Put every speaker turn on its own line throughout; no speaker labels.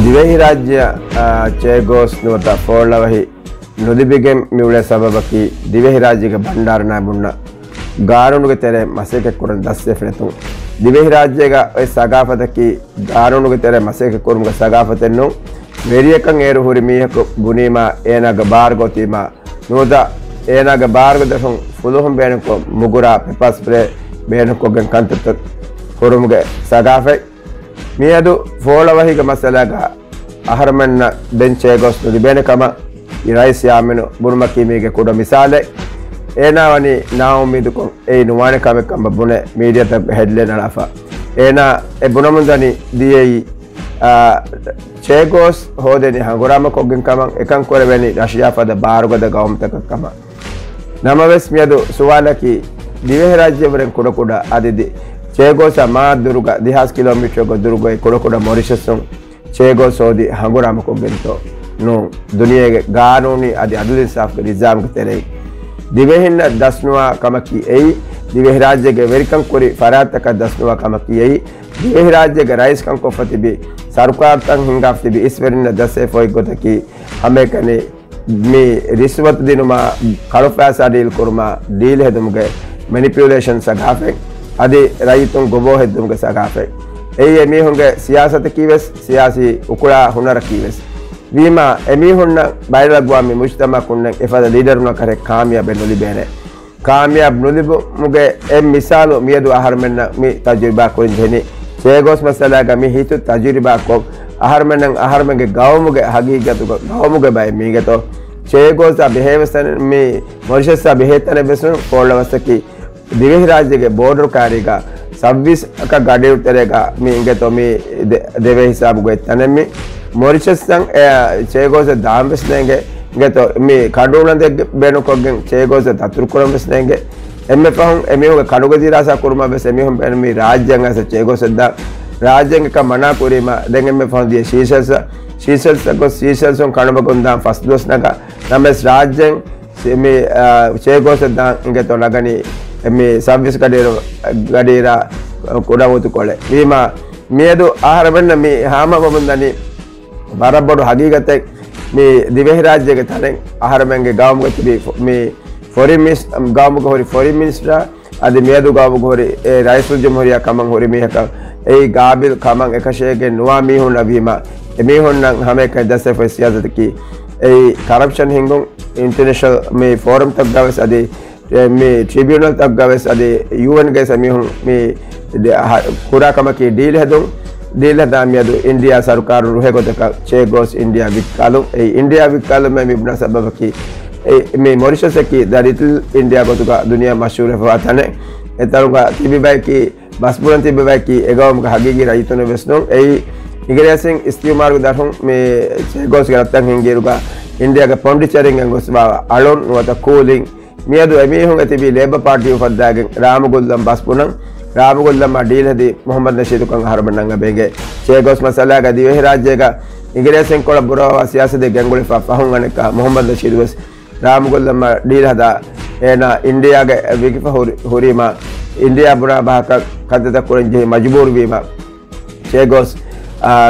දිවෙහි රාජ්‍ය චේගෝස් නුවත ෆෝල්ලවහි නුදිබිගෙන් මිවුල සබබකි දිවෙහි රාජ්‍යක බණ්ඩාරනා බුන්න ගාරුණුගේ තෙර මසේක කුරන් දස්සේ ෆෙනතුන් දිවෙහි රාජ්‍යක ඔය සගාපතකි ගාරුණුගේ තෙර මසේක කුරුමුග සගාපතෙන්නු වෙරියකන් ඒරු හුරි මීහක බුනීමා ඒනග බාර්ගෝතිමා නුවත ඒනග බාර්ගදසුන් ෆුලුහුම් බේනකො මුගුරා පෙපස් ප්‍රේ බේනකොගෙන් කන්තත කුරුමුගේ සගාෆෙක් මියදු ෆෝලවහික මසලක අහරමන්න බෙන්චේගොස් නුදිබෙනකම ඉරයිස් යාමෙනු බුරුමකීමේගේ කුඩ මිසාලේ ඒනාවනි නාඋමීදුකො ඒ නුවානේ කමකම් බබුනේ මීඩියත හෙඩ්ලයින් අලාෆා ඒනා ඒ බුනමුන්දනි දියයි චේගොස් හොදෙනි හගුරාම කොගෙන් කමන් එකන් කොරවෙනි රෂියාපද බාරුගද ගවම්තකකම නමවස් මියදු සුවාලකි දිවෙහි රාජ්‍ය වරෙන් කුඩ කුඩ අදිදි චේගෝස මා දුරුග 10 කිලෝමීටරක දුරුගයි කොඩකොඩ මොරිෂස්සොන් චේගෝස් ඕදි හඟුරාමකො ගෙන්තෝ නෝ දුනියගේ ගානෝනි අදි අදුලින් සාෆ් රිසාම් කතරේ දිවෙහින්න දස්නුවා කමකි එයි දිවෙහි රාජ්‍යගේ වෙරිකම් කුරි ෆරාතක දස්නුවා කමකි එයි දිවෙහි රාජ්‍යගේ රයිස් කම් කොෆතිබි සර්කාරතන් හින්ගාෆ් තිබි ඉස්වරින්න දසේ ෆොයි ගොතකි හැමකනේ මේ රිස්වත් දිනුමා කලොෆාසා ඩීල් කුරුමා ඩීල් හෙදුමුගේ මැනිපියුලේෂන් සගාෆෙක් අදි රයිතුන් ගොබෝ හෙද්දුම්ගේ සගාෆෙක් එයි එමිහුන්ගේ සියාසත කීවස් සියාසි උකුලා හුනර කීවස් වීමා එමිහුන්න බයිලග්වාමි මුජ්තමා කුන්න එෆද ලීඩරුන කරේ කාමියාබ් නුලිබේනේ කාමියාබ් නුලිබුගේ එම් මිසාලු මියදු ආහාරමෙන්න මි තජරිබා කුරින් දෙනි චේගොස් මසලාග මි හිතු තජරිබා කො ආහාරමෙන්න ආහාරමගේ ගවමුගේ හගීගතු ගවමුගේ බයි මීගතෝ චේගොස් බිහෙවසන මි මොරිෂස් බිහෙතන බෙසුන් ෆෝල්වස්කි දිවෙහි රාජ්‍යගේ බෝඩර් කාරිකා 26 ක ගඩේ උතරේකා මේ ඉංගතෝ මේ දෙවේ හිසාබුගේ තනෙමි මොරිෂස්යන් චේගොස් දාම්බස් නෙගේ ඉංගතෝ මේ කඩුණන්ද බෙනකොගෙන් චේගොස් තතුරු කොරම්බස් නෙගේ එම්මෙ පහුන් එමිහුගේ කඩුගදී රාසා කුරුමා බස් එමිහුන් බෙන මේ රාජ්‍යං අස චේගොස් දා රාජ්‍යං එක මනා කුරීම දැන් එම්මෙ පහුන් දී ශීසල්ස් කො ශීසල්සොන් කණබගොන්දා ෆස්දොස් නගා නමස් රාජ්‍යං මේ චේගොස් දා ඉංගතෝ ලගනි මේ සබ්විස් ගඩේරා කොඩවතු කොලේ වීමා මියදු ආහාරවන්න මේ හාම බමුන්දනි බරබඩු හගීගතෙක් මේ දිවෙහි රාජ්‍යයේ තනෙන් ආහාරමෙන්ගේ ගාමුග තිබි මේ ෆොරින් මිස් ගාමුග හොරි ෆොරින් මිනිස්ටර් අද මියදු ගාමුග හොරි ඒ රයිසුල් ජම්හුරියා කමන් හොරි මේක ඒ ගාබිල් කමන් එකශේගේ නුවා මිහුන් අබීමා එමිහුන් නම් හැම එක දසේ ෆසියාදත කි ඒ කරප්ෂන් හිඟුන් ඉන්ටර්නැෂනල් මේ ෆෝරම් තක් දවස් අදී මේ ට්‍රිබියුනල් තක් ගවස් අද UN ගේ සමිහුන් මේ කුරාකමකී ඩීල් හදුන් ඩීල් හදාමියදු ඉන්දියා සරකාරු රුහෙගොතක චේගොස් ඉන්දියා වික්කාලු ඒ ඉන්දියා වික්කාලු මේ මිබ්නා සබබකී මේ මොරිෂස් කී දරිතල් ඉන්දියා ගොතක දුනියා මෂූර් ෆවතනේ එතරුගා තිබිබයිකී බස්පුරන් තිබිබයිකී එගවම හගීගී රයිතුන වෙස්නොන් ඒ ඉගරයසින් ඉස්තිමාර්ග දහුන් මේ චේගොස් ගරත්තන් හින්ගේරුගා ඉන්දියාගේ පොන්ඩිචරින් ගොස්වා අලොන් වත කූලින් මියදු එමිහුන් තිබි ලේබර් පාර්ටිය ෆද්දාගෙන් රාමගොල්ලම් බස්පුනන් රාමගොල්ලම් ඩීල් හදී මොහම්මද් නෂීද් කන් හරබන්නංග බේගේ චේගොස් මසලාග දිවෙහි රාජ්‍යයක ඉංග්‍රීසියෙන් කොළ බුරව සියාසතේ ගැංගුලි ෆහුන් අනක මොහම්මද් නෂීද් වස් රාමගොල්ලම් ඩීල් හදා එනා ඉන්දියාගේ විකිෆ හොරීමා ඉන්දියා බුරා බහක කද්දත කුරන් ජේ මජබූර් වීමා චේගොස්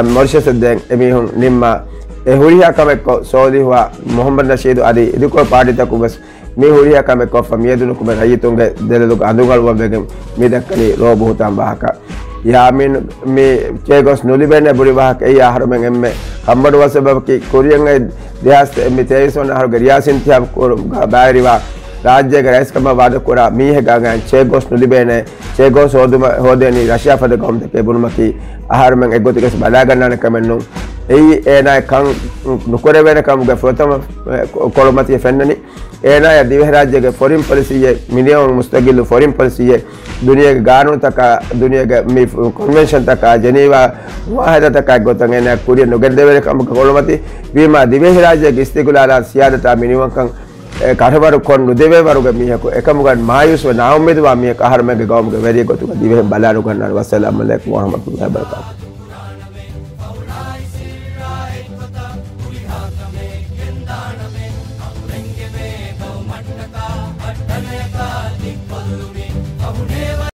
මොරිෂස් දෙන් එමිහුන් නිම්මා ඒ හොරියා කමෙක්ක සෝදිවා මොහම්මද් නෂීද් අදී ඉදුකෝ පාටිතක උබස් මේ හොරියා කමෙක් කොෆ මියදුණු කුම රයිතුන්ගේ දෙලලුක අඳුගල් වබෙගෙන් මේ දක්කලි රෝබුතම් බහක යාමින් මේ චේගොස් නුලිබෙන බුරි බහක ඒ ආහාරමෙන් එම්මේ කම්බඩ වසබකි කොරියන් ඒ දෙහස් මේ තේසොන ආහාර ගරියාසින් තියා බාරිවා රාජ්‍යයේ රයිස්කම වාද කොරා මීහ ගාගන් චේගොස් නුලිබෙන චේගොස් හොදෙනි රෂියා පද ගොම් දෙකේ බුරුමකි ආහාරමෙන් එගොතිකස් බලා ගන්නන කමෙන්නු ඒ එනයි කන් නුකර වෙන කමුගේ ප්‍රථම කොළමතිය ෆෙන්නනි එනයි දිවෙහි රාජ්‍යයේ ෆොරින් පොලිසියේ මිලියන් මුස්තගිල් ෆොරින් පොලිසියේ දුනියගේ ගානු තක දුනියගේ මේ කන්වෙන්ෂන් තක ජනීවා වාහද තක ගොතන් එන කුරිය නුගර දෙවෙන කමුගේ කොළමති වීමා දිවෙහි රාජ්‍යයේ ඉස්තිකුලාලා සියාදතා මිනිවන් කන් කාටවරු කොන් නුදෙවේ වරුගේ මියක එකමුගන් මායුස්ව නාඋමෙදවා මියක ආහාරමගේ ගවමුගේ වැඩි ගොතුක දිවෙහි බලාරු ගන්නවා වසලාම් අලයිකුම් වරහමතුල්ලාහි වබරකාතුහු